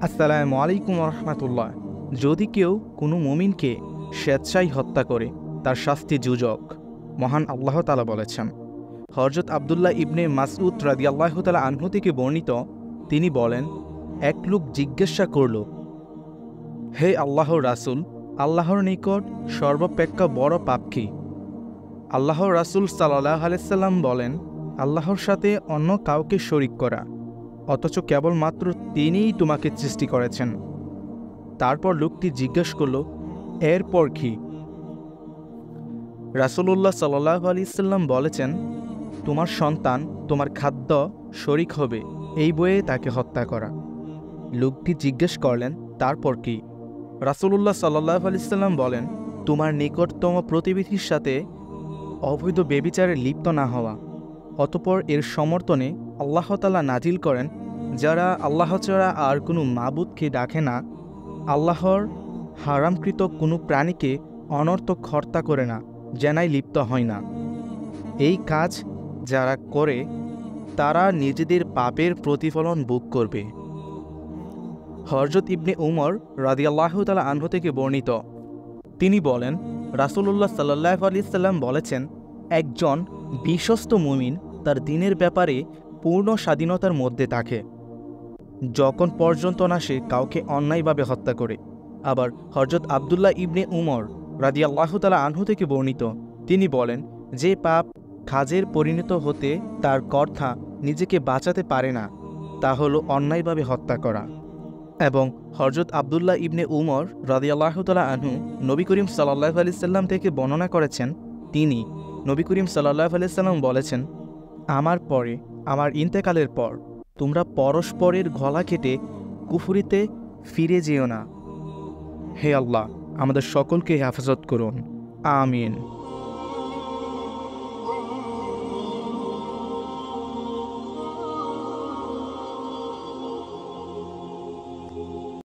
আসসালামু আলাইকুম রহমতুল্লাহ। যদি কেউ কোনো মুমিনকে স্বেচ্ছায় হত্যা করে তার শাস্তি জুজক। মহান আল্লাহ তাআলা বলেছেন। হযরত আবদুল্লাহ ইবনে মাসউদ রাদিয়াল্লাহু তাআলা আনহু থেকে বর্ণিত, তিনি বলেন, এক লোক জিজ্ঞাসা করল, হে আল্লাহর রাসূল, আল্লাহর নিকট সর্বাপেক্ষা বড় পাপ কি? আল্লাহর রাসূল সাল্লাল্লাহু আলাইহি সাল্লাম বলেন, আল্লাহর সাথে অন্য কাউকে শরীক করা, অথচ কেবলমাত্র তিনিই তোমাকে সৃষ্টি করেছেন। তারপর লোকটি জিজ্ঞেস করল, এরপর কি? রাসূলুল্লাহ সাল্লাল্লাহু আলাইহি সাল্লাম বলেছেন, তোমার সন্তান তোমার খাদ্য শরীক হবে, এই বয়ে তাকে হত্যা করা। লোকটি জিজ্ঞেস করলেন, তারপর কি? রাসূলুল্লাহ সাল্লাল্লাহু আলাইহি সাল্লাম বলেন, তোমার নিকটতম প্রতিবেশীর সাথে অবৈধ ব্যভিচারে লিপ্ত না হওয়া। অতঃপর এর সমর্থনে আল্লাহ তাআলা নাজিল করেন, যারা আল্লাহ ছাড়া আর কোনো মাবুদকে ডাকে না, আল্লাহর হারামকৃত কোনো প্রাণীকে অনর্থক হত্যা করে না, জেনায় লিপ্ত হয় না। এই কাজ যারা করে তারা নিজেদের পাপের প্রতিফলন ভোগ করবে। হযরত ইবনে উমর রাদিয়াল্লাহু তাআলা আনহু থেকে বর্ণিত, তিনি বলেন, রাসূলুল্লাহ সাল্লাল্লাহু আলাইহি সাল্লাম বলেছেন, একজন বিশ্বস্ত মুমিন তার দ্বীনের ব্যাপারে পূর্ণ স্বাধীনতার মধ্যে থাকে, যখন পর্যন্ত না সে কাউকে অন্যায়ভাবে হত্যা করে। আবার হযরত আবদুল্লাহ ইবনে উমর রাদিয়াল্লাহু তাআলা আনহু থেকে বর্ণিত, তিনি বলেন, যে পাপ কাজের পরিণত হতে তার কর্তা নিজেকে বাঁচাতে পারে না, তা হলো অন্যায়ভাবে হত্যা করা। এবং হযরত আবদুল্লাহ ইবনে উমর রাদিয়াল্লাহু তাআলা আনহু নবী করিম সাল্লাল্লাহু আলাইহি সাল্লাম থেকে বর্ণনা করেছেন, তিনি নবী করিম সাল্লাল্লাহু আলাইহি সাল্লাম বলেছেন, আমার পরে, আমার ইন্তেকালের পর তোমরা পরস্পরের গলা কেটে কুফরিতে ফিরে যেও না। হে আল্লাহ, আমাদের সকলকে হেফাজত করুন। আমিন।